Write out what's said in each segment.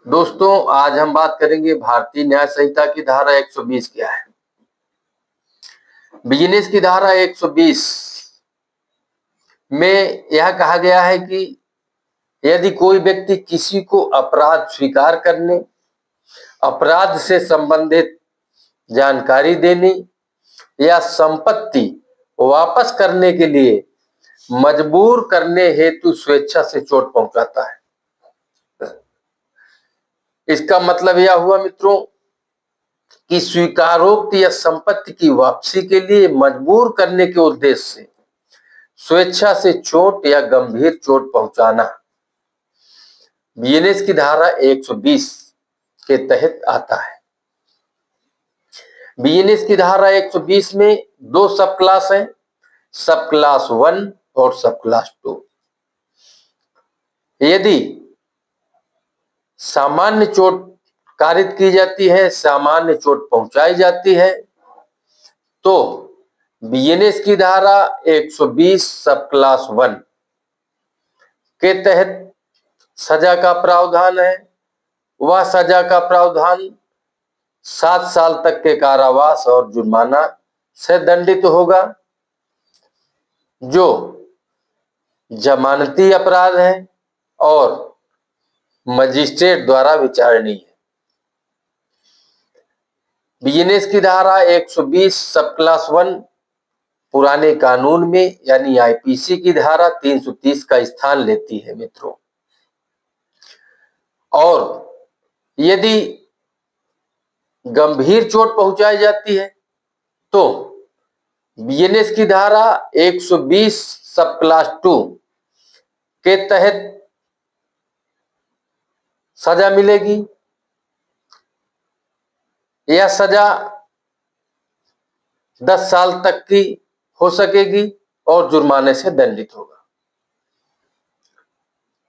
दोस्तों, आज हम बात करेंगे भारतीय न्याय संहिता की धारा 120 क्या है। बिजनेस की धारा 120 में यह कहा गया है कि यदि कोई व्यक्ति किसी को अपराध स्वीकार करने, अपराध से संबंधित जानकारी देने या संपत्ति वापस करने के लिए मजबूर करने हेतु स्वेच्छा से चोट पहुंचाता है। इसका मतलब यह हुआ मित्रों कि स्वीकारोक्त या संपत्ति की वापसी के लिए मजबूर करने के उद्देश्य से स्वेच्छा से चोट या गंभीर चोट पहुंचाना बीएनएस की धारा 120 के तहत आता है। बीएनएस की धारा 120 में दो सब क्लास हैं, सब क्लास 1 और सब क्लास 2। यदि सामान्य चोट कारित की जाती है, सामान्य चोट पहुंचाई जाती है, तो बीएनएस की धारा 120 सब क्लास 1 के तहत सजा का प्रावधान है। वह सजा का प्रावधान 7 साल तक के कारावास और जुर्माना से दंडित होगा, जो जमानती अपराध है और मजिस्ट्रेट द्वारा विचारणीय है। बीएनएस की धारा 120 सब क्लास 1 पुराने कानून में यानी आईपीसी की धारा 330 का स्थान लेती है मित्रों। और यदि गंभीर चोट पहुंचाई जाती है तो बीएनएस की धारा 120 सब क्लास 2 के तहत सजा मिलेगी। यह सजा 10 साल तक की हो सकेगी और जुर्माने से दंडित होगा।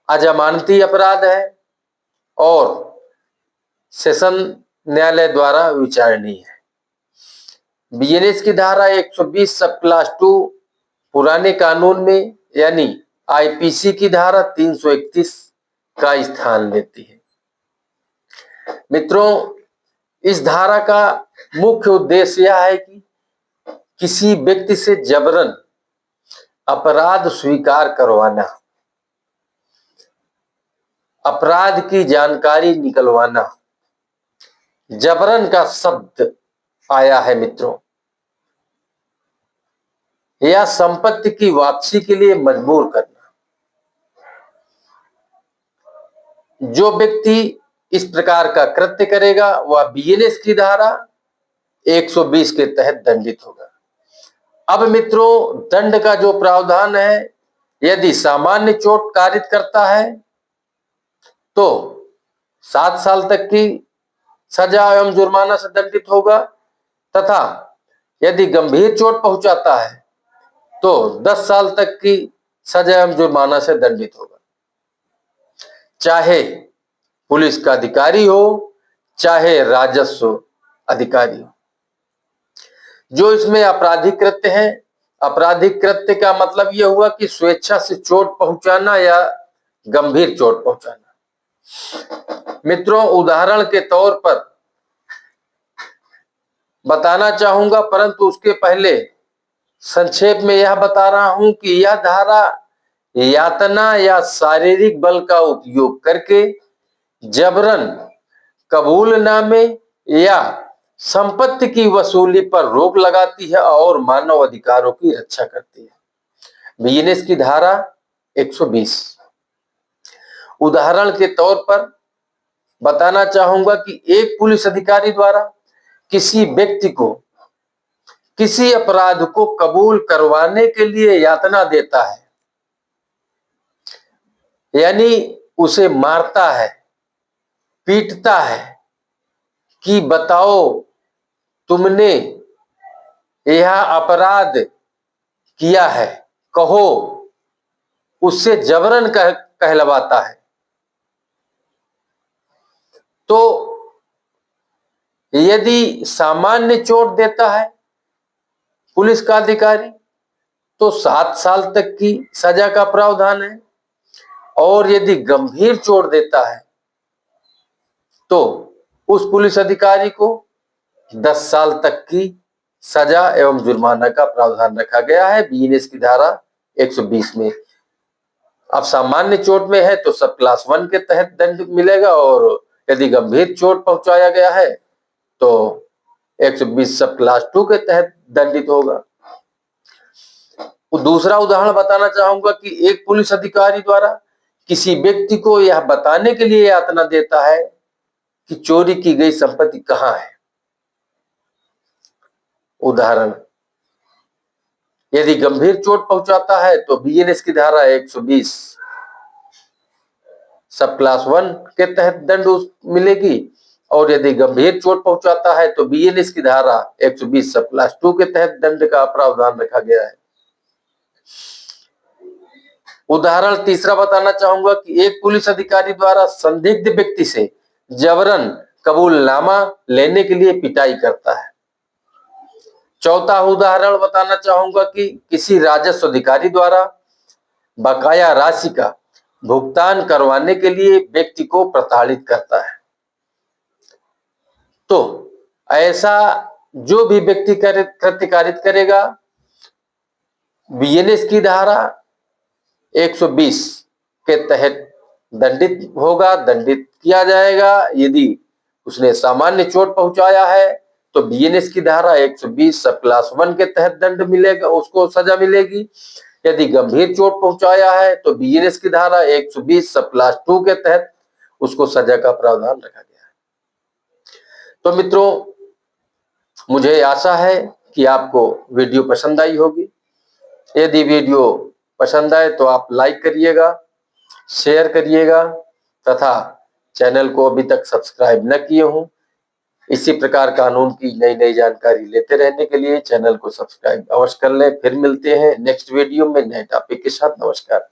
अजमानती अपराध है और सेशन न्यायालय द्वारा विचारणीय है। बीएनएस की धारा 120 सब क्लास 2 पुराने कानून में यानी आईपीसी की धारा 331 का स्थान लेती है। मित्रों, इस धारा का मुख्य उद्देश्य यह है कि किसी व्यक्ति से जबरन अपराध स्वीकार करवाना, अपराध की जानकारी निकलवाना। जबरन का शब्द आया है मित्रों, या संपत्ति की वापसी के लिए मजबूर करना। जो व्यक्ति इस प्रकार का कृत्य करेगा वह बीएनएस की धारा 120 के तहत दंडित होगा। अब मित्रों, दंड का जो प्रावधान है, यदि सामान्य चोट कारित करता है तो 7 साल तक की सजा एवं जुर्माना से दंडित होगा, तथा यदि गंभीर चोट पहुंचाता है तो 10 साल तक की सजा एवं जुर्माना से दंडित होगा। चाहे पुलिस का अधिकारी हो, चाहे राजस्व अधिकारी हो। जो इसमें आपराधिक कृत्य है, आपराधिक कृत्य का मतलब यह हुआ कि स्वेच्छा से चोट पहुंचाना या गंभीर चोट पहुंचाना। मित्रों, उदाहरण के तौर पर बताना चाहूंगा, परंतु उसके पहले संक्षेप में यह बता रहा हूं कि यह धारा यातना या शारीरिक बल का उपयोग करके जबरन कबूलनामे या संपत्ति की वसूली पर रोक लगाती है और मानव अधिकारों की रक्षा करती है। बीएनएस की धारा 120। उदाहरण के तौर पर बताना चाहूंगा कि एक पुलिस अधिकारी द्वारा किसी व्यक्ति को किसी अपराध को कबूल करवाने के लिए यातना देता है, यानी उसे मारता है, पीटता है कि बताओ तुमने यह अपराध किया है, कहो, उससे जबरन कहलवाता है, तो यदि सामान्य चोट देता है पुलिस का अधिकारी तो 7 साल तक की सजा का प्रावधान है, और यदि गंभीर चोट देता है तो उस पुलिस अधिकारी को 10 साल तक की सजा एवं जुर्माना का प्रावधान रखा गया है बीएनएस की धारा 120 में। अब सामान्य चोट में है तो सब क्लास 1 के तहत दंड मिलेगा, और यदि गंभीर चोट पहुंचाया गया है तो 120 सब क्लास 2 के तहत दंडित होगा। दूसरा उदाहरण बताना चाहूंगा कि एक पुलिस अधिकारी द्वारा किसी व्यक्ति को यह बताने के लिए यातना देता है कि चोरी की गई संपत्ति कहां है। उदाहरण, यदि गंभीर चोट पहुंचाता है तो बीएनएस की धारा 120 सब क्लास 1 के तहत दंड मिलेगी, और यदि गंभीर चोट पहुंचाता है तो बीएनएस की धारा 120 सब क्लास 2 के तहत दंड का प्रावधान रखा गया है। उदाहरण तीसरा बताना चाहूंगा कि एक पुलिस अधिकारी द्वारा संदिग्ध व्यक्ति से जबरन कबूलनामा लेने के लिए पिटाई करता है। चौथा उदाहरण बताना चाहूंगा कि किसी राजस्व अधिकारी द्वारा बकाया राशि का भुगतान करवाने के लिए व्यक्ति को प्रताड़ित करता है। तो ऐसा जो भी व्यक्ति कृत्य कारित करेगा बीएनएस की धारा 120 के तहत दंडित होगा, दंडित किया जाएगा। यदि उसने सामान्य चोट पहुंचाया है तो बीएनएस की धारा 120 सब क्लास 1 के तहत दंड मिलेगा, उसको सजा मिलेगी। यदि गंभीर चोट पहुंचाया है तो बीएनएस की धारा 120 सब क्लास 2 के तहत उसको सजा का प्रावधान रखा गया है। तो मित्रों, मुझे आशा है कि आपको वीडियो पसंद आई होगी। यदि वीडियो पसंद आए तो आप लाइक करिएगा, शेयर करिएगा, तथा चैनल को अभी तक सब्सक्राइब न किए हों। इसी प्रकार कानून की नई नई जानकारी लेते रहने के लिए चैनल को सब्सक्राइब अवश्य कर लें। फिर मिलते हैं नेक्स्ट वीडियो में नए टॉपिक के साथ। नमस्कार।